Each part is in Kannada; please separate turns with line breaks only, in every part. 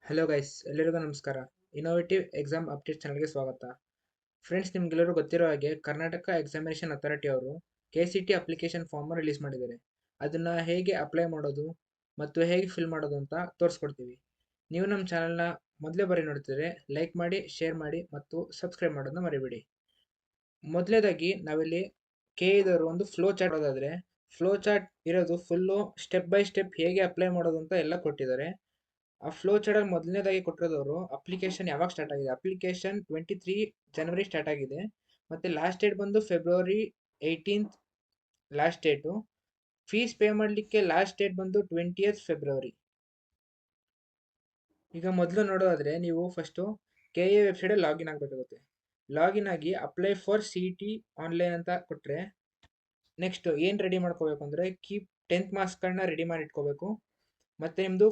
ಹಲೋ ಗೈಸ್, ಎಲ್ಲರಿಗೂ ನಮಸ್ಕಾರ. ಇನ್ನೋವೇಟಿವ್ ಎಕ್ಸಾಮ್ ಅಪ್ಡೇಟ್ ಚಾನಲ್ಗೆ ಸ್ವಾಗತ. ಫ್ರೆಂಡ್ಸ್, ನಿಮ್ಗೆಲ್ಲರೂ ಗೊತ್ತಿರೋ ಹಾಗೆ ಕರ್ನಾಟಕ ಎಕ್ಸಾಮಿನೇಷನ್ ಅಥಾರಿಟಿ ಅವರು KCT ಅಪ್ಲಿಕೇಶನ್ ಫಾರ್ಮ್ ರಿಲೀಸ್ ಮಾಡಿದ್ದಾರೆ. ಅದನ್ನ ಹೇಗೆ ಅಪ್ಲೈ ಮಾಡೋದು ಮತ್ತು ಹೇಗೆ ಫಿಲ್ ಮಾಡೋದು ಅಂತ ತೋರಿಸ್ಕೊಡ್ತೀವಿ. ನೀವು ನಮ್ಮ ಚಾನಲ್ನ ಮೊದಲೇ ಬಾರಿ ನೋಡ್ತಿದ್ರೆ ಲೈಕ್ ಮಾಡಿ, ಶೇರ್ ಮಾಡಿ ಮತ್ತು ಸಬ್ಸ್ಕ್ರೈಬ್ ಮಾಡೋದನ್ನ ಮರಿಬೇಡಿ. ಮೊದಲೇದಾಗಿ ನಾವಿಲ್ಲಿ ಇದವರು ಒಂದು ಫ್ಲೋ ಚಾರ್ಟ್ ಮಾಡೋದಾದ್ರೆ, ಫ್ಲೋ ಚಾರ್ಟ್ ಇರೋದು ಫುಲ್ಲು ಸ್ಟೆಪ್ ಬೈ ಸ್ಟೆಪ್ ಹೇಗೆ ಅಪ್ಲೈ ಮಾಡೋದು ಅಂತ ಎಲ್ಲ ಕೊಟ್ಟಿದ್ದಾರೆ. ಆ ಫ್ಲೋ ಚಾರ್ಟ್ ಮೊದಲನೇದಾಗಿ ಕೊಟ್ಟಿರೋದವರು ಅಪ್ಲಿಕೇಶನ್ ಯಾವಾಗ ಸ್ಟಾರ್ಟ್ ಆಗಿದೆ, ಅಪ್ಲಿಕೇಶನ್ 23 ಜನವರಿ ಸ್ಟಾರ್ಟ್ ಆಗಿದೆ. ಮತ್ತೆ ಲಾಸ್ಟ್ ಡೇಟ್ ಬಂದು ಫೆಬ್ರವರಿ 18 ಲಾಸ್ಟ್ ಡೇಟು. ಫೀಸ್ ಪೇ ಮಾಡಲಿಕ್ಕೆ ಲಾಸ್ಟ್ ಡೇಟ್ ಬಂದು 20th ಫೆಬ್ರವರಿ. ಈಗ ಮೊದಲು ನೋಡೋದಾದ್ರೆ ನೀವು ಫಸ್ಟು KA ವೆಬ್ಸೈಟ್ ಲಾಗಿನ್ ಆಗಬೇಕಾಗುತ್ತೆ. ಲಾಗಿನ್ ಆಗಿ ಅಪ್ಲೈ ಫಾರ್ CET ಆನ್ಲೈನ್ ಅಂತ ಕೊಟ್ಟರೆ, ನೆಕ್ಸ್ಟ್ ಏನು ರೆಡಿ ಮಾಡ್ಕೋಬೇಕು ಅಂದರೆ ಕೀಪ್ 10th ಮಾರ್ಕ್ಸ್ಗಳನ್ನ ರೆಡಿ ಮಾಡಿ ಇಟ್ಕೋಬೇಕು. ಮತ್ತೆ ನಿಮ್ಮದು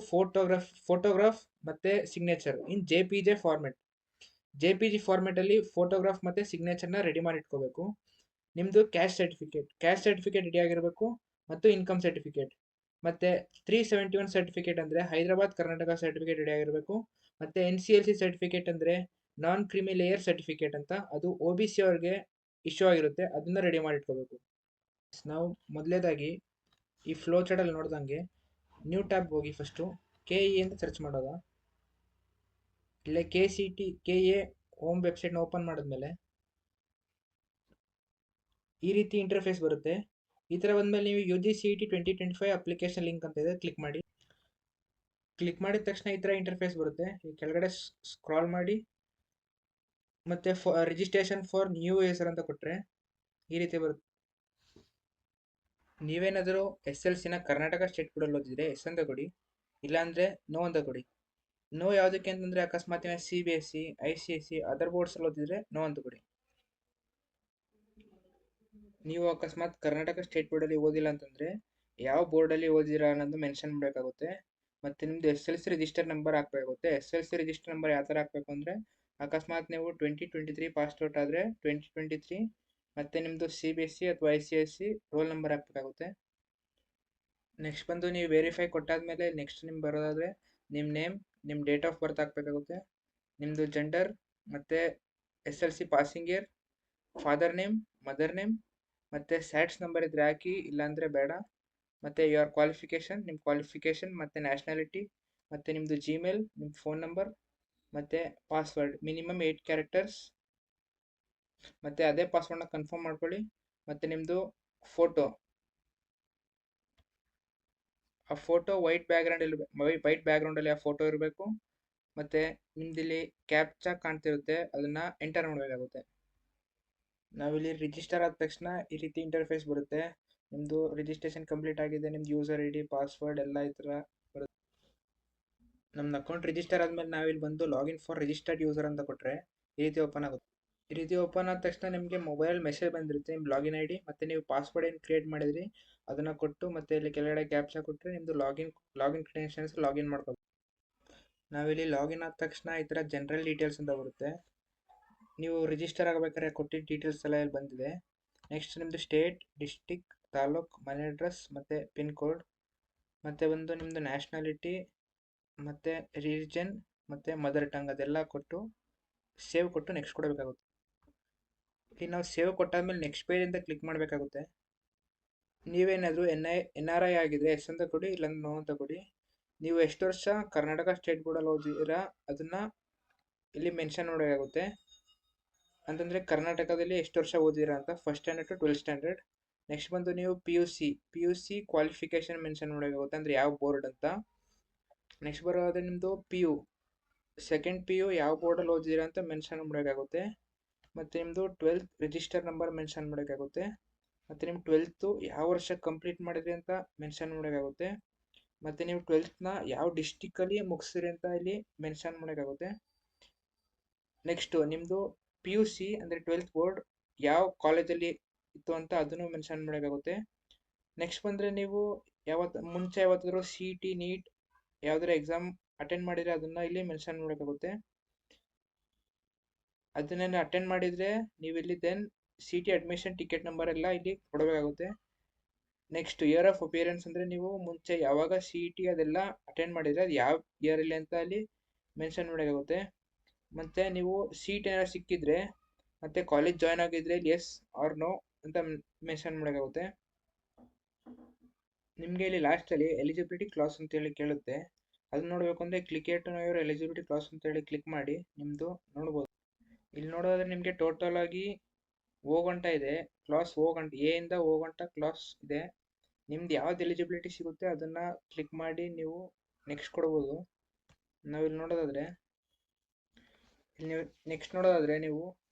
ಫೋಟೋಗ್ರಾಫ್ ಮತ್ತೆ ಸಿಗ್ನೇಚರ್ ಇನ್ JPG ಫಾರ್ಮೆಟ್. JPG ಫಾರ್ಮೆಟಲ್ಲಿ ಫೋಟೋಗ್ರಾಫ್ ಮತ್ತೆ ಸಿಗ್ನೇಚರ್ನ ರೆಡಿ ಮಾಡಿ ಇಟ್ಕೋಬೇಕು. ನಿಮ್ಮದು ಕ್ಯಾಸ್ಟ್ ಸರ್ಟಿಫಿಕೇಟ್ ರೆಡಿ ಆಗಿರಬೇಕು, ಮತ್ತು ಇನ್ಕಮ್ ಸರ್ಟಿಫಿಕೇಟ್. ಮತ್ತೆ 371 ಸರ್ಟಿಫಿಕೇಟ್ ಅಂದರೆ ಹೈದರಾಬಾದ್ ಕರ್ನಾಟಕ ಸರ್ಟಿಫಿಕೇಟ್ ರೆಡಿ ಆಗಿರಬೇಕು. ಮತ್ತೆ NCLC ಸರ್ಟಿಫಿಕೇಟ್ ಅಂದರೆ ನಾನ್ ಕ್ರಿಮಿ ಲೇಯರ್ ಸರ್ಟಿಫಿಕೇಟ್ ಅಂತ, ಅದು OBC ಅವ್ರಿಗೆ ಇಶ್ಯೂ ಆಗಿರುತ್ತೆ, ಅದನ್ನ ರೆಡಿ ಮಾಡಿ ಇಟ್ಕೋಬೇಕು. ನಾವು ಮೊದಲೇದಾಗಿ ಈ ಫ್ಲೋ ಚಾರ್ಟಲ್ಲಿ ನೋಡ್ದಂಗೆ ನ್ಯೂ ಟ್ಯಾಬ್ ಹೋಗಿ ಫಸ್ಟು KE ಅಂತ ಸರ್ಚ್ ಮಾಡೋದ. ಇಲ್ಲೇ KA ಹೋಮ್ ವೆಬ್ಸೈಟ್ನ ಓಪನ್ ಮಾಡಿದ್ಮೇಲೆ ಈ ರೀತಿ ಇಂಟರ್ಫೇಸ್ ಬರುತ್ತೆ. ಈ ಥರ ಬಂದಮೇಲೆ ನೀವು UGCET 2025 ಅಪ್ಲಿಕೇಶನ್ ಲಿಂಕ್ ಅಂತ ಇದೆ, ಕ್ಲಿಕ್ ಮಾಡಿ. ಕ್ಲಿಕ್ ಮಾಡಿದ ತಕ್ಷಣ ಈ ಥರ ಇಂಟರ್ಫೇಸ್ ಬರುತ್ತೆ. ಈ ಕೆಳಗಡೆ ಸ್ಕ್ರಾಲ್ ಮಾಡಿ ಮತ್ತೆ ರಿಜಿಸ್ಟ್ರೇಷನ್ ಫಾರ್ ನ್ಯೂ ಯೂಸರ್ ಅಂತ ಕೊಟ್ಟರೆ ಈ ರೀತಿ ಬರುತ್ತೆ. ನೀವೇನಾದರೂ SLCನ ಕರ್ನಾಟಕ ಸ್ಟೇಟ್ ಬೋರ್ಡಲ್ಲಿ ಓದಿದ್ರೆ ಎಸ್ ಅಂತ ಕೊಡಿ, ಇಲ್ಲಾಂದರೆ ನೋ ಅಂತ ಕೊಡಿ. ನೋ ಯಾವುದಕ್ಕೆ ಅಂತಂದರೆ ಅಕಸ್ಮಾತ್ CBSE, ICSE ಅದರ್ ಬೋರ್ಡ್ಸಲ್ಲಿ ಓದಿದ್ರೆ ನೋ ಅಂತ ಕೊಡಿ. ನೀವು ಅಕಸ್ಮಾತ್ ಕರ್ನಾಟಕ ಸ್ಟೇಟ್ ಬೋರ್ಡಲ್ಲಿ ಓದಿಲ್ಲ ಅಂತಂದರೆ ಯಾವ ಬೋರ್ಡಲ್ಲಿ ಓದಿರಾ ಅನ್ನೋದು ಮೆನ್ಷನ್ ಮಾಡಬೇಕಾಗುತ್ತೆ. ಮತ್ತು ನಿಮ್ಮದು SLC ರಿಜಿಸ್ಟರ್ ನಂಬರ್ ಹಾಕಬೇಕಾಗುತ್ತೆ. SLC ರಿಜಿಸ್ಟರ್ ನಂಬರ್ ಯಾವ ಥರ ಹಾಕಬೇಕು ಅಂದರೆ, ಅಕಸ್ಮಾತ್ ನೀವು 2023 ಪಾಸ್ಔಟ್ ಆದರೆ 2023 ಮತ್ತು ನಿಮ್ಮದು CBSE ಅಥವಾ ICSE ರೋಲ್ ನಂಬರ್ ಹಾಕಬೇಕಾಗುತ್ತೆ. ನೆಕ್ಸ್ಟ್ ಬಂದು ನೀವು ವೆರಿಫೈ ಕೊಟ್ಟಾದಮೇಲೆ ನೆಕ್ಸ್ಟ್ ನಿಮ್ಗೆ ಬರೋದಾದರೆ ನಿಮ್ಮ ನೇಮ್, ನಿಮ್ಮ ಡೇಟ್ ಆಫ್ ಬರ್ತ್ ಹಾಕಬೇಕಾಗುತ್ತೆ, ನಿಮ್ಮದು ಜೆಂಡರ್ ಮತ್ತು SLC passing year, father name, mother name, ಮತ್ತು ಸ್ಯಾಟ್ಸ್ ನಂಬರ್ ಇದ್ದರೆ ಹಾಕಿ, ಇಲ್ಲಾಂದರೆ ಬೇಡ. ಮತ್ತು ಯುವರ್ ಕ್ವಾಲಿಫಿಕೇಷನ್, ನಿಮ್ಮ ಕ್ವಾಲಿಫಿಕೇಷನ್ ಮತ್ತು ನ್ಯಾಷನಾಲಿಟಿ, ಮತ್ತು ನಿಮ್ಮದು ಜಿಮೇಲ್, ನಿಮ್ಮ ಫೋನ್ ನಂಬರ್ ಮತ್ತು ಪಾಸ್ವರ್ಡ್ ಮಿನಿಮಮ್ 8 ಕ್ಯಾರೆಕ್ಟರ್ಸ್. ಮತ್ತು ಅದೇ ಪಾಸ್ವರ್ಡ್ನ ಕನ್ಫರ್ಮ್ ಮಾಡ್ಕೊಳ್ಳಿ. ಮತ್ತು ನಿಮ್ಮದು ಫೋಟೋ, ಆ ಫೋಟೋ ವೈಟ್ ಬ್ಯಾಕ್ಗ್ರೌಂಡಲ್ಲಿ ಆ ಫೋಟೋ ಇರಬೇಕು. ಮತ್ತು ನಿಮ್ದಿಲ್ಲಿ ಕ್ಯಾಪ್ಚಾ ಕಾಣ್ತಿರುತ್ತೆ, ಅದನ್ನು ಎಂಟರ್ ಮಾಡಬೇಕಾಗುತ್ತೆ. ನಾವಿಲ್ಲಿ ರಿಜಿಸ್ಟರ್ ಆದ ತಕ್ಷಣ ಈ ರೀತಿ ಇಂಟರ್ಫೇಸ್ ಬರುತ್ತೆ. ನಿಮ್ಮದು ರಿಜಿಸ್ಟ್ರೇಷನ್ ಕಂಪ್ಲೀಟ್ ಆಗಿದೆ, ನಿಮ್ದು ಯೂಸರ್ ID, ಪಾಸ್ವರ್ಡ್ ಎಲ್ಲ ಈ ಥರ ಬರುತ್ತೆ. ನಮ್ಮ ಅಕೌಂಟ್ ರಿಜಿಸ್ಟರ್ ಆದಮೇಲೆ ನಾವಿಲ್ಲಿ ಬಂದು ಲಾಗಿನ್ ಫಾರ್ ರಿಜಿಸ್ಟರ್ಡ್ ಯೂಸರ್ ಅಂತ ಕೊಟ್ಟರೆ ಈ ರೀತಿ ಓಪನ್ ಆಗುತ್ತೆ. ಈ ರೀತಿ ಓಪನ್ ಆದ ತಕ್ಷಣ ನಿಮಗೆ ಮೊಬೈಲ್ ಮೆಸೇಜ್ ಬಂದಿರುತ್ತೆ, ನಿಮ್ಮ ಲಾಗಿನ್ ID ಮತ್ತು ನೀವು ಪಾಸ್ವರ್ಡ್ ಏನು ಕ್ರಿಯೇಟ್ ಮಾಡಿದ್ರಿ ಅದನ್ನು ಕೊಟ್ಟು, ಮತ್ತು ಇಲ್ಲಿ ಕೆಳಗಡೆ ಕ್ಯಾಪ್ಚಾ ಕೊಟ್ಟರೆ ನಿಮ್ಮದು ಲಾಗಿನ್ ಕ್ರೆಡೆನ್ಷಿಯಲ್ಸ್ ಲಾಗಿನ್ ಮಾಡ್ಕೋಬೇಕು. ನಾವಿಲ್ಲಿ ಲಾಗಿನ್ ಆದ ತಕ್ಷಣ ಈ ಥರ ಜನರಲ್ ಡೀಟೇಲ್ಸ್ ಅಂತ ಬರುತ್ತೆ. ನೀವು ರಿಜಿಸ್ಟರ್ ಆಗಬೇಕಾದ್ರೆ ಕೊಟ್ಟಿದ್ದ ಡೀಟೇಲ್ಸ್ ಎಲ್ಲ ಇಲ್ಲಿ ಬಂದಿದೆ. ನೆಕ್ಸ್ಟ್ ನಿಮ್ಮದು ಸ್ಟೇಟ್, ಡಿಸ್ಟಿಕ್, ತಾಲೂಕ್, ಮನೆ ಅಡ್ರೆಸ್ ಮತ್ತು ಪಿನ್ ಕೋಡ್, ಮತ್ತು ಒಂದು ನಿಮ್ಮದು ನ್ಯಾಷನಾಲಿಟಿ ಮತ್ತು ರಿಲಿಜನ್ ಮತ್ತು ಮದರ್ ಟಂಗ್ ಅದೆಲ್ಲ ಕೊಟ್ಟು ಸೇವ್ ಕೊಟ್ಟು ನೆಕ್ಸ್ಟ್ ಕೊಡಬೇಕಾಗುತ್ತೆ. ಇಲ್ಲಿ ನಾವು ಸೇವ್ ಕೊಟ್ಟಾದ್ಮೇಲೆ ನೆಕ್ಸ್ಟ್ ಪೇಜ್ ಅಂತ ಕ್ಲಿಕ್ ಮಾಡಬೇಕಾಗುತ್ತೆ. ನೀವೇನಾದರೂ NRI ಆಗಿದ್ರೆ ಎಸ್ ಅಂತ ಕೊಡಿ, ಇಲ್ಲಾಂದ್ರೆ ನೋ ಅಂತ ಕೊಡಿ. ನೀವು ಎಷ್ಟು ವರ್ಷ ಕರ್ನಾಟಕ ಸ್ಟೇಟ್ ಬೋರ್ಡಲ್ಲಿ ಓದಿದ್ದೀರಾ ಅದನ್ನು ಇಲ್ಲಿ ಮೆನ್ಷನ್ ಮಾಡಬೇಕಾಗುತ್ತೆ. ಅಂತಂದರೆ ಕರ್ನಾಟಕದಲ್ಲಿ ಎಷ್ಟು ವರ್ಷ ಓದಿರಾ ಅಂತ, first standard to 12th standard. Next ಬಂದು ನೀವು PUC ಕ್ವಾಲಿಫಿಕೇಷನ್ ಮೆನ್ಷನ್ ಮಾಡಬೇಕಾಗುತ್ತೆ, ಅಂದರೆ ಯಾವ ಬೋರ್ಡ್ ಅಂತ. ನೆಕ್ಸ್ಟ್ ಬರೋದಾದರೆ ನಿಮ್ಮದು PU ಸೆಕೆಂಡ್ PU ಯಾವ ಬೋರ್ಡಲ್ಲಿ ಓದಿದ್ದೀರಾ ಅಂತ ಮೆನ್ಷನ್ ಮಾಡಬೇಕಾಗುತ್ತೆ. ಮತ್ತು ನಿಮ್ಮದು 12th ರಿಜಿಸ್ಟರ್ ನಂಬರ್ ಮೆನ್ಷನ್ ಮಾಡಬೇಕಾಗುತ್ತೆ. ಮತ್ತು ನಿಮ್ಮ 12th ಯಾವ ವರ್ಷ ಕಂಪ್ಲೀಟ್ ಮಾಡಿದ್ರಿ ಅಂತ ಮೆನ್ಷನ್ ಮಾಡಬೇಕಾಗುತ್ತೆ. ಮತ್ತು ನೀವು 12th ಯಾವ ಡಿಸ್ಟಿಕ್ಕಲ್ಲಿ ಮುಗಿಸಿರಿ ಅಂತ ಇಲ್ಲಿ ಮೆನ್ಷನ್ ಮಾಡಬೇಕಾಗುತ್ತೆ. ನೆಕ್ಸ್ಟು ನಿಮ್ಮದು PUC ಅಂದರೆ 12th ಬೋರ್ಡ್ ಯಾವ ಕಾಲೇಜಲ್ಲಿ ಇತ್ತು ಅಂತ ಅದನ್ನು ಮೆನ್ಷನ್ ಮಾಡಬೇಕಾಗುತ್ತೆ. ನೆಕ್ಸ್ಟ್ ಬಂದರೆ ನೀವು ಮುಂಚೆ ಯಾವತ್ತಾದರೂ CET, NEET ಯಾವುದಾದ್ರು ಎಕ್ಸಾಮ್ ಅಟೆಂಡ್ ಮಾಡಿದರೆ ಅದನ್ನು ಇಲ್ಲಿ ಮೆನ್ಷನ್ ಮಾಡಬೇಕಾಗುತ್ತೆ. ಅದನ್ನೆಲ್ಲ ಅಟೆಂಡ್ ಮಾಡಿದರೆ ನೀವು ಇಲ್ಲಿ then CET admission ticket number ಎಲ್ಲ ಇಲ್ಲಿ ಕೊಡಬೇಕಾಗುತ್ತೆ. ನೆಕ್ಸ್ಟ್ ಇಯರ್ ಆಫ್ ಅಪಿಯರೆನ್ಸ್ ಅಂದರೆ ನೀವು ಮುಂಚೆ ಯಾವಾಗ CET ಅದೆಲ್ಲ ಅಟೆಂಡ್ ಮಾಡಿದರೆ ಅದು ಯಾವ ಇಯರಲ್ಲಿ ಅಂತ ಅಲ್ಲಿ ಮೆನ್ಷನ್ ಮಾಡಬೇಕಾಗುತ್ತೆ. ಮತ್ತು ನೀವು ಸೀಟ್ ಏನಾದ್ರು ಸಿಕ್ಕಿದ್ರೆ ಮತ್ತು ಕಾಲೇಜ್ ಜಾಯ್ನ್ ಆಗಿದ್ರೆ ಎಸ್ ಆರ್ ನೋ ಅಂತ ಮೆನ್ಷನ್ ಮಾಡಬೇಕಾಗುತ್ತೆ. ನಿಮಗೆ ಇಲ್ಲಿ ಲಾಸ್ಟಲ್ಲಿ ಎಲಿಜಿಬಿಲಿಟಿ ಕ್ಲಾಸ್ ಅಂತೇಳಿ ಕೇಳುತ್ತೆ. ಅದು ನೋಡಬೇಕು ಅಂದರೆ click to know your eligibility clause ಅಂತೇಳಿ ಕ್ಲಿಕ್ ಮಾಡಿ ನಿಮ್ಮದು ನೋಡ್ಬೋದು. ಇಲ್ಲಿ ನೋಡೋದಾದ್ರೆ ನಿಮಗೆ ಟೋಟಲ್ ಆಗಿ ಗಂಟ ಇದೆ, ಕ್ಲಾಸ್ ಗಂಟ ಎ ಇಂದ ಗಂಟ ಕ್ಲಾಸ್ ಇದೆ. ನಿಮ್ದು ಯಾವ್ದು ಎಲಿಜಿಬಿಲಿಟಿ ಸಿಗುತ್ತೆ ಅದನ್ನು ಕ್ಲಿಕ್ ಮಾಡಿ ನೀವು ನೆಕ್ಸ್ಟ್ ಕೊಡ್ಬೋದು. ನಾವಿಲ್ಲಿ ನೋಡೋದಾದರೆ ನೀವು ನೆಕ್ಸ್ಟ್ ನೋಡೋದಾದರೆ ನೀವು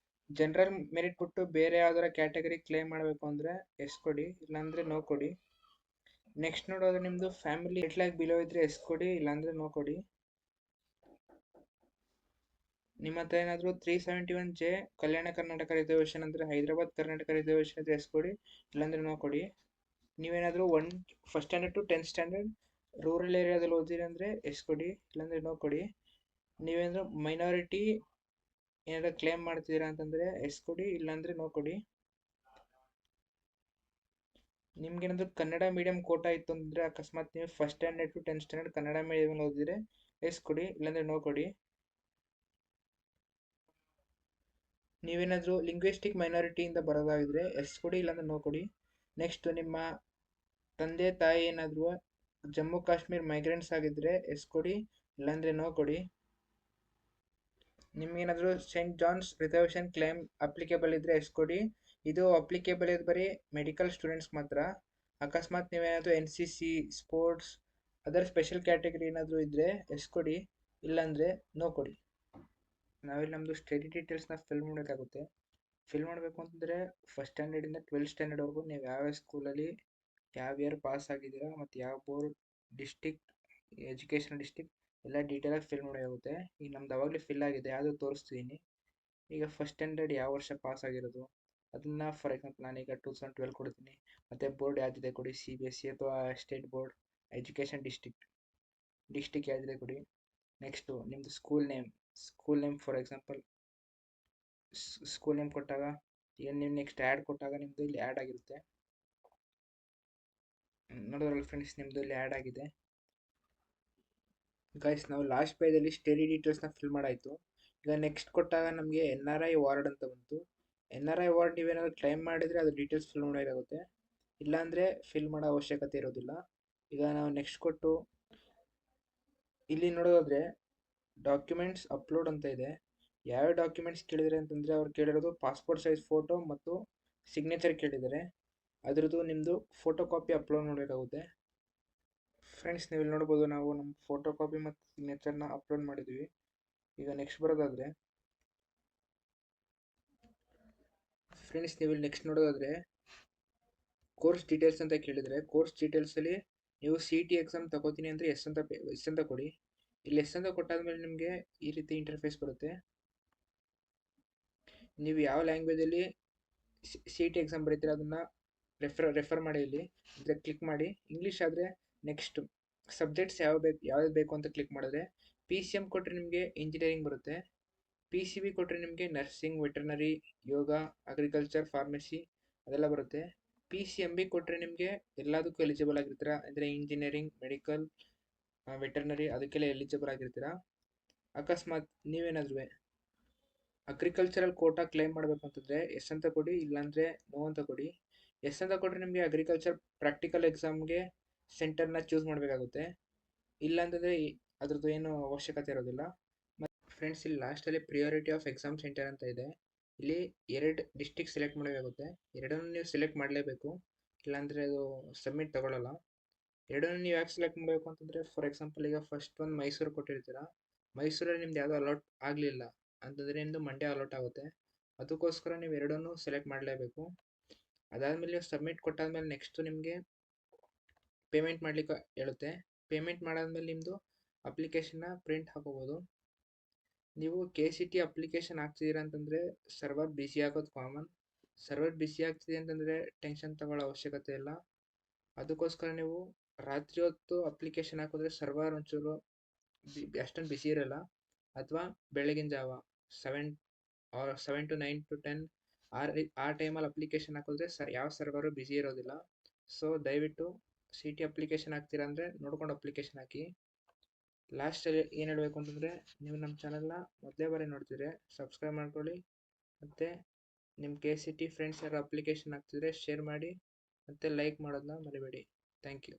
ಜನರಲ್ ಮೆರಿಟ್ ಬಿಟ್ಟು ಬೇರೆ ಯಾವ್ದಾರ ಕ್ಯಾಟಗರಿ ಕ್ಲೇಮ್ ಮಾಡಬೇಕು ಅಂದರೆ ಎಸ್ ಕೊಡಿ, ಇಲ್ಲಾಂದರೆ ನೋ ಕೊಡಿ. ನೆಕ್ಸ್ಟ್ ನೋಡೋದ್ರೆ ನಿಮ್ಮದು ಫ್ಯಾಮಿಲಿ 8 lakh ಬಿಲೋ ಇದ್ದರೆ ಎಸ್ ಕೊಡಿ, ಇಲ್ಲಾಂದರೆ ನೋ ಕೊಡಿ. ನಿಮ್ಮ ಹತ್ರ ಏನಾದರೂ 371J ಕಲ್ಯಾಣ ಕರ್ನಾಟಕ ರಿಸರ್ವೇಷನ್ ಅಂದರೆ ಹೈದರಾಬಾದ್ ಕರ್ನಾಟಕ ರಿಸರ್ವೇಷನ್ ಇದ್ದರೆ ಎಸ್ ಕೊಡಿ, ಇಲ್ಲಾಂದರೆ ನೋ ಕೊಡಿ. ನೀವೇನಾದರೂ first standard to 10th standard rural ಏರಿಯಾದಲ್ಲಿ ಓದಿರಿ ಅಂದರೆ ಎಸ್ ಕೊಡಿ, ಇಲ್ಲಾಂದರೆ ನೋ ಕೊಡಿ. ನೀವೇನಾದರೂ ಮೈನಾರಿಟಿ ಏನಾದರೂ ಕ್ಲೇಮ್ ಮಾಡ್ತಿದ್ದೀರಾ ಅಂತಂದರೆ ಎಸ್ ಕೊಡಿ, ಇಲ್ಲಾಂದರೆ ನೋ ಕೊಡಿ. ನಿಮ್ಗೇನಾದರೂ ಕನ್ನಡ ಮೀಡಿಯಂ ಕೋಟಾ ಇತ್ತು ಅಂದರೆ ಅಕಸ್ಮಾತ್ ನೀವು first standard to 10th standard Kannada ಮೀಡಿಯಮಲ್ಲಿ ಓದಿದ್ರೆ ಎಸ್ ಕೊಡಿ, ಇಲ್ಲಾಂದರೆ ನೋ ಕೊಡಿ. ನೀವೇನಾದರೂ ಲಿಂಗ್ವಿಸ್ಟಿಕ್ ಮೈನಾರಿಟಿಯಿಂದ ಬರೋದಾಗಿದ್ರೆ ಎಸ್ ಕೊಡಿ, ಇಲ್ಲಾಂದರೆ ನೋ ಕೊಡಿ. ನೆಕ್ಸ್ಟ್ ನಿಮ್ಮ ತಂದೆ ತಾಯಿ ಏನಾದರೂ ಜಮ್ಮು ಕಾಶ್ಮೀರ್ ಮೈಗ್ರೆಂಟ್ಸ್ ಆಗಿದ್ದರೆ ಎಸ್ ಕೊಡಿ, ಇಲ್ಲಾಂದರೆ ನೋ ಕೊಡಿ. ನಿಮ್ಗೇನಾದರೂ saint John's reservation claim applicable ಇದ್ದರೆ ಎಸ್ ಕೊಡಿ. ಇದು ಅಪ್ಲಿಕೇಬಲ್ ಇದು ಬರೀ ಮೆಡಿಕಲ್ ಸ್ಟೂಡೆಂಟ್ಸ್ ಮಾತ್ರ. ಅಕಸ್ಮಾತ್ ನೀವೇನಾದರೂ NCC sports other special category ಏನಾದರೂ ಇದ್ದರೆ ಎಸ್ ಕೊಡಿ, ಇಲ್ಲಾಂದರೆ ನೋ ಕೊಡಿ. ನಾವಿಲ್ಲಿ ನಮ್ಮದು ಸ್ಟಡಿ ಡೀಟೇಲ್ಸ್ನ ಫಿಲ್ ಮಾಡಬೇಕಾಗುತ್ತೆ. ಫಿಲ್ ಮಾಡಬೇಕು ಅಂತಂದರೆ ಫಸ್ಟ್ ಸ್ಟ್ಯಾಂಡರ್ಡಿಂದ 12th ಸ್ಟ್ಯಾಂಡರ್ಡ್ವರೆಗೂ ನೀವು ಯಾವ್ಯಾವ ಸ್ಕೂಲಲ್ಲಿ ಯಾವ ಇಯರ್ ಪಾಸ್ ಆಗಿದ್ದೀರಾ ಮತ್ತು ಯಾವ ಬೋರ್ಡ್ ಡಿಸ್ಟಿಕ್ ಎಜುಕೇಷನ್ ಡಿಸ್ಟಿಕ್ ಎಲ್ಲ ಡೀಟೇಲಾಗಿ ಫಿಲ್ ಮಾಡಬೇಕಾಗುತ್ತೆ. ಈಗ ನಮ್ದು ಅವಾಗಲೇ ಫಿಲ್ ಆಗಿದೆ, ಯಾವುದು ತೋರಿಸ್ತಿದ್ದೀನಿ. ಈಗ ಫಸ್ಟ್ ಸ್ಟ್ಯಾಂಡರ್ಡ್ ಯಾವ ವರ್ಷ ಪಾಸ್ ಆಗಿರೋದು ಅದನ್ನು ಫಾರ್ ಎಕ್ಸಾಂಪಲ್ ನಾನೀಗ 2012 ಕೊಡ್ತೀನಿ. ಮತ್ತು ಬೋರ್ಡ್ ಯಾವುದಿದೆ ಕೊಡಿ, CBSE ಅಥವಾ ಸ್ಟೇಟ್ ಬೋರ್ಡ್ ಎಜುಕೇಷನ್ ಡಿಸ್ಟಿಕ್ ಯಾವುದಿದೆ ಕೊಡಿ. ನೆಕ್ಸ್ಟು ನಿಮ್ಮದು school name for example school name ಕೊಟ್ಟಾಗ ಈಗ ನೀವು ನೆಕ್ಸ್ಟ್ ಆ್ಯಡ್ ಕೊಟ್ಟಾಗ ನಿಮ್ಮದು ಇಲ್ಲಿ ಆ್ಯಡ್ ಆಗಿರುತ್ತೆ. ನೋಡೋದ್ರಲ್ಲ ಫ್ರೆಂಡ್ಸ್, ನಿಮ್ಮದು ಇಲ್ಲಿ ಆ್ಯಡ್ ಆಗಿದೆ. ಗೈಸ್, ನಾವು ಲಾಸ್ಟ್ ಪೇಜಲ್ಲಿ ಸ್ಟಡಿ ಡೀಟೇಲ್ಸ್ನ ಫಿಲ್ ಮಾಡಾಯಿತು. ಈಗ ನೆಕ್ಸ್ಟ್ ಕೊಟ್ಟಾಗ ನಮಗೆ NRI ವಾರ್ಡ್ ಅಂತ ಬಂತು. NRI ವಾರ್ಡ್ ನೀವೇನಾದರೂ ಕ್ಲೈಮ್ ಮಾಡಿದರೆ ಅದು ಡೀಟೇಲ್ಸ್ ಫಿಲ್ ಮಾಡಬೇಕಾಗುತ್ತೆ, ಇಲ್ಲಾಂದರೆ ಫಿಲ್ ಮಾಡೋ ಅವಶ್ಯಕತೆ ಇರೋದಿಲ್ಲ. ಈಗ ನಾವು ನೆಕ್ಸ್ಟ್ ಕೊಟ್ಟು ಇಲ್ಲಿ ನೋಡೋದಾದರೆ ಡಾಕ್ಯುಮೆಂಟ್ಸ್ ಅಪ್ಲೋಡ್ ಅಂತ ಇದೆ. ಯಾವ್ಯಾವ ಡಾಕ್ಯುಮೆಂಟ್ಸ್ ಕೇಳಿದರೆ ಅಂತಂದರೆ ಅವ್ರು ಕೇಳಿರೋದು ಪಾಸ್ಪೋರ್ಟ್ ಸೈಜ್ ಫೋಟೋ ಮತ್ತು ಸಿಗ್ನೇಚರ್ ಕೇಳಿದ್ದಾರೆ. ಅದರದ್ದು ನಿಮ್ಮದು ಫೋಟೋ ಕಾಪಿ ಅಪ್ಲೋಡ್ ಮಾಡಬೇಕಾಗುತ್ತೆ. ಫ್ರೆಂಡ್ಸ್, ನೀವು ಇಲ್ಲಿ ನೋಡ್ಬೋದು ನಾವು ನಮ್ಮ ಫೋಟೋ ಕಾಪಿ ಮತ್ತು ಸಿಗ್ನೇಚರ್ನ ಅಪ್ಲೋಡ್ ಮಾಡಿದ್ವಿ. ಈಗ ನೆಕ್ಸ್ಟ್ ಬರೋದಾದರೆ ಫ್ರೆಂಡ್ಸ್, ನೀವು ಇಲ್ಲಿ ನೆಕ್ಸ್ಟ್ ನೋಡೋದಾದರೆ ಕೋರ್ಸ್ ಡೀಟೇಲ್ಸ್ ಅಂತ ಕೇಳಿದರೆ ಕೋರ್ಸ್ ಡೀಟೇಲ್ಸಲ್ಲಿ ನೀವು CET ಎಕ್ಸಾಮ್ ತಗೋತೀನಿ ಅಂದರೆ ಎಸ್ ಅಂತ ಕೊಡಿ. ಇಲ್ಲಿ ಎಸ್ ಅಂತ ಕೊಟ್ಟಾದ್ಮೇಲೆ ನಿಮಗೆ ಈ ರೀತಿ ಇಂಟರ್ಫೇಸ್ ಬರುತ್ತೆ. ನೀವು ಯಾವ ಲ್ಯಾಂಗ್ವೇಜಲ್ಲಿ CET ಎಕ್ಸಾಮ್ ಬರೀತೀರ ಅದನ್ನು ರೆಫರ್ ಮಾಡಿ. ಇಲ್ಲಿ ಅಂದರೆ ಕ್ಲಿಕ್ ಮಾಡಿ. ಇಂಗ್ಲೀಷ್ ಆದರೆ ನೆಕ್ಸ್ಟ್ ಸಬ್ಜೆಕ್ಟ್ಸ್ ಯಾವ್ದು ಬೇಕು ಅಂತ ಕ್ಲಿಕ್ ಮಾಡಿದ್ರೆ PCM ಕೊಟ್ಟರೆ ನಿಮಗೆ ಇಂಜಿನಿಯರಿಂಗ್ ಬರುತ್ತೆ. PCB ಕೊಟ್ಟರೆ ನಿಮಗೆ ನರ್ಸಿಂಗ್, ವೆಟರ್ನರಿ, ಯೋಗ, ಅಗ್ರಿಕಲ್ಚರ್, ಫಾರ್ಮಸಿ ಅದೆಲ್ಲ ಬರುತ್ತೆ. PCMB ಕೊಟ್ಟರೆ ನಿಮಗೆ ಎಲ್ಲದಕ್ಕೂ ಎಲಿಜಿಬಲ್ ಆಗಿರ್ತೀರ, ಅಂದರೆ ಇಂಜಿನಿಯರಿಂಗ್, ಮೆಡಿಕಲ್, ವೆಟರ್ನರಿ ಅದಕ್ಕೆಲ್ಲ ಎಲಿಜಿಬಲ್ ಆಗಿರ್ತೀರ. ಅಕಸ್ಮಾತ್ ನೀವೇನಾದ್ರೂ ಅಗ್ರಿಕಲ್ಚರಲ್ ಕೋಟಾ ಕ್ಲೈಮ್ ಮಾಡಬೇಕು ಅಂತಂದರೆ ಎಸ್ ಅಂತ ಕೊಡಿ, ಇಲ್ಲಾಂದರೆ ನೋ ಅಂತ ಕೊಡಿ. ಎಸ್ ಅಂತ ಕೊಟ್ಟರೆ ನಿಮಗೆ ಅಗ್ರಿಕಲ್ಚರ್ ಪ್ರಾಕ್ಟಿಕಲ್ ಎಕ್ಸಾಮ್ಗೆ ಸೆಂಟರ್ನ ಚೂಸ್ ಮಾಡಬೇಕಾಗುತ್ತೆ, ಇಲ್ಲಾಂತಂದರೆ ಅದ್ರದ್ದು ಏನು ಅವಶ್ಯಕತೆ ಇರೋದಿಲ್ಲ. ಮತ್ತು ಫ್ರೆಂಡ್ಸ್, ಇಲ್ಲಿ ಲಾಸ್ಟಲ್ಲಿ ಪ್ರಿಯಾರಿಟಿ ಆಫ್ ಎಕ್ಸಾಮ್ ಸೆಂಟರ್ ಅಂತ ಇದೆ. ಇಲ್ಲಿ 2 ಡಿಸ್ಟಿಕ್ ಸೆಲೆಕ್ಟ್ ಮಾಡಬೇಕಾಗುತ್ತೆ. ಎರಡನ್ನೂ ನೀವು ಸೆಲೆಕ್ಟ್ ಮಾಡಲೇಬೇಕು, ಇಲ್ಲಾಂದರೆ ಅದು ಸಬ್ಮಿಟ್ ತಗೊಳ್ಳಲ್ಲ. ಎರಡನ್ನೂ ನೀವು ಯಾಕೆ ಸೆಲೆಕ್ಟ್ ಮಾಡಬೇಕು ಅಂತಂದರೆ ಫಾರ್ ಎಕ್ಸಾಂಪಲ್ ಈಗ ಫಸ್ಟ್ ಒಂದು ಮೈಸೂರು ಕೊಟ್ಟಿರ್ತೀರ, ಮೈಸೂರಲ್ಲಿ ನಿಮ್ದು ಯಾವುದೋ ಅಲಾಟ್ ಆಗಲಿಲ್ಲ ಅಂತಂದರೆ ನಿಮ್ಮದು ಮಂಡ್ಯ ಅಲಾಟ್ ಆಗುತ್ತೆ. ಅದಕ್ಕೋಸ್ಕರ ನೀವು ಎರಡನ್ನೂ ಸೆಲೆಕ್ಟ್ ಮಾಡಲೇಬೇಕು. ಅದಾದಮೇಲೆ ನೀವು ಸಬ್ಮಿಟ್ ಕೊಟ್ಟಾದ್ಮೇಲೆ ನೆಕ್ಸ್ಟು ನಿಮಗೆ ಪೇಮೆಂಟ್ ಮಾಡಲಿಕ್ಕೆ ಹೇಳುತ್ತೆ. ಪೇಮೆಂಟ್ ಮಾಡಾದ್ಮೇಲೆ ನಿಮ್ಮದು ಅಪ್ಲಿಕೇಶನ್ನ ಪ್ರಿಂಟ್ ಹಾಕೋಬೋದು. ನೀವು KCT ಅಪ್ಲಿಕೇಶನ್ ಹಾಕ್ತಿದ್ದೀರಾ ಅಂತಂದರೆ ಸರ್ವರ್ ಬಿಸಿ ಆಗೋದು ಕಾಮನ್. ಸರ್ವರ್ ಬಿಸಿ ಆಗ್ತಿದೆ ಅಂತಂದರೆ ಟೆನ್ಷನ್ ತಗೊಳ್ಳೋ ಅವಶ್ಯಕತೆ ಇಲ್ಲ. ಅದಕ್ಕೋಸ್ಕರ ನೀವು ರಾತ್ರಿ ಹೊತ್ತು ಅಪ್ಲಿಕೇಶನ್ ಹಾಕಿದ್ರೆ ಸರ್ವರ್ ಒಂಚೂರು ಅಷ್ಟೊಂದು ಬಿಸಿ ಇರೋಲ್ಲ. ಅಥವಾ ಬೆಳಗಿನ ಜಾವ 7 to 9 to 10 ಆ ಟೈಮಲ್ಲಿ ಅಪ್ಲಿಕೇಶನ್ ಹಾಕಿದ್ರೆ ಯಾವ ಸರ್ವರು ಬಿಸಿ ಇರೋದಿಲ್ಲ. ಸೊ ದಯವಿಟ್ಟು CET ಅಪ್ಲಿಕೇಶನ್ ಹಾಕ್ತೀರಾ ಅಂದರೆ ನೋಡ್ಕೊಂಡು ಅಪ್ಲಿಕೇಶನ್ ಹಾಕಿ. ಲಾಸ್ಟಲ್ಲಿ ಏನು ಹೇಳಬೇಕು ಅಂತಂದರೆ, ನೀವು ನಮ್ಮ ಚಾನಲ್ನ ಮೊದಲೇ ಬಾರಿ ನೋಡ್ತಿದ್ರೆ ಸಬ್ಸ್ಕ್ರೈಬ್ ಮಾಡ್ಕೊಳ್ಳಿ, ಮತ್ತು ನಿಮ್ಮ KCT ಫ್ರೆಂಡ್ಸ್ ಯಾರು ಅಪ್ಲಿಕೇಶನ್ ಹಾಕ್ತಿದ್ರೆ ಶೇರ್ ಮಾಡಿ, ಮತ್ತು ಲೈಕ್ ಮಾಡೋದನ್ನ ಮರಿಬೇಡಿ. Thank you.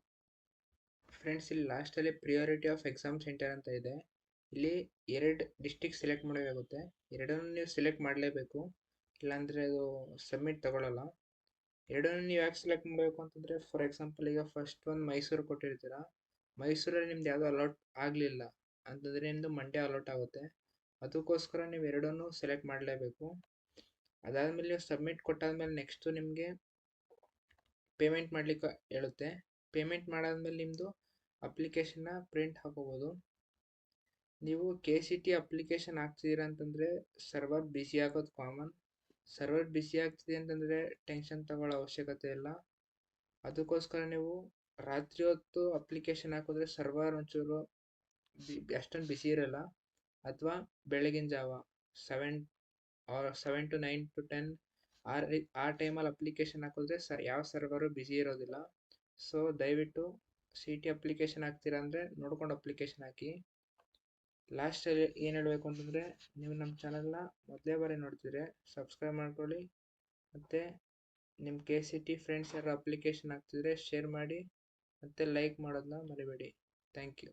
ಫ್ರೆಂಡ್ಸ್, ಇಲ್ಲಿ ಲಾಸ್ಟಲ್ಲಿ ಪ್ರಿಯಾರಿಟಿ ಆಫ್ ಎಕ್ಸಾಮ್ ಸೆಂಟರ್ ಅಂತ ಇದೆ. ಇಲ್ಲಿ 2 ಡಿಸ್ಟಿಕ್ ಸೆಲೆಕ್ಟ್ ಮಾಡಬೇಕಾಗುತ್ತೆ. ಎರಡನ್ನೂ ನೀವು ಸೆಲೆಕ್ಟ್ ಮಾಡಲೇಬೇಕು, ಇಲ್ಲಾಂದರೆ ಅದು ಸಬ್ಮಿಟ್ ತಗೊಳ್ಳಲ್ಲ. ಎರಡನ್ನೂ ನೀವು ಯಾಕೆ ಸೆಲೆಕ್ಟ್ ಮಾಡಬೇಕು ಅಂತಂದರೆ, ಫಾರ್ ಎಕ್ಸಾಂಪಲ್ ಈಗ ಫಸ್ಟ್ ಒಂದು ಮೈಸೂರು ಕೊಟ್ಟಿರ್ತೀರ, ಮೈಸೂರಲ್ಲಿ ನಿಮ್ದು ಯಾವುದೋ ಅಲಾಟ್ ಆಗಲಿಲ್ಲ ಅಂತಂದರೆ ನಿಮ್ಮದು ಮಂಡ್ಯ ಅಲಾಟ್ ಆಗುತ್ತೆ. ಅದಕ್ಕೋಸ್ಕರ ನೀವು ಎರಡನ್ನೂ ಸೆಲೆಕ್ಟ್ ಮಾಡಲೇಬೇಕು. ಅದಾದಮೇಲೆ ನೀವು ಸಬ್ಮಿಟ್ ಕೊಟ್ಟಾದ್ಮೇಲೆ ನೆಕ್ಸ್ಟು ನಿಮಗೆ ಪೇಮೆಂಟ್ ಮಾಡಲಿಕ್ಕೆ ಹೇಳುತ್ತೆ. ಪೇಮೆಂಟ್ ಮಾಡಾದ್ಮೇಲೆ ನಿಮ್ಮದು ಅಪ್ಲಿಕೇಶನ್ನ ಪ್ರಿಂಟ್ ಹಾಕೋಬೋದು. ನೀವು KCT ಅಪ್ಲಿಕೇಶನ್ ಹಾಕ್ತಿದ್ದೀರಾ ಅಂತಂದರೆ ಸರ್ವರ್ ಬಿಸಿ ಆಗೋದು ಕಾಮನ್. ಸರ್ವರ್ ಬಿಸಿ ಆಗ್ತಿದೆ ಅಂತಂದರೆ ಟೆನ್ಷನ್ ತಗೊಳ್ಳೋ ಅವಶ್ಯಕತೆ ಇಲ್ಲ. ಅದಕ್ಕೋಸ್ಕರ ನೀವು ರಾತ್ರಿ ಹೊತ್ತು ಅಪ್ಲಿಕೇಶನ್ ಹಾಕಿದ್ರೆ ಸರ್ವರ್ ಒಂಚೂರು ಅಷ್ಟೊಂದು ಬಿಸಿ ಇರಲ್ಲ. ಅಥವಾ ಬೆಳಗಿನ ಜಾವ 7 to 9 to 10 ಆ ಟೈಮಲ್ಲಿ ಅಪ್ಲಿಕೇಶನ್ ಹಾಕಿದ್ರೆ ಯಾವ ಸರ್ವರು ಬಿಸಿ ಇರೋದಿಲ್ಲ. ಸೊ ದಯವಿಟ್ಟು CT ಅಪ್ಲಿಕೇಶನ್ ಹಾಕ್ತೀರಾ ಅಂದರೆ ನೋಡ್ಕೊಂಡು ಅಪ್ಲಿಕೇಶನ್ ಹಾಕಿ. ಲಾಸ್ಟಲ್ಲಿ ಏನು ಹೇಳಬೇಕು ಅಂತಂದರೆ, ನೀವು ನಮ್ಮ ಚಾನಲ್ನ ಮೊದಲೇ ಬಾರಿ ನೋಡ್ತಿದ್ರೆ ಸಬ್ಸ್ಕ್ರೈಬ್ ಮಾಡ್ಕೊಳ್ಳಿ, ಮತ್ತು ನಿಮ್ಮ KCT ಫ್ರೆಂಡ್ಸ್ ಯಾರು ಅಪ್ಲಿಕೇಶನ್ ಹಾಕ್ತಿದ್ರೆ ಶೇರ್ ಮಾಡಿ, ಮತ್ತು ಲೈಕ್ ಮಾಡೋದನ್ನ ಮರಿಬೇಡಿ. Thank you.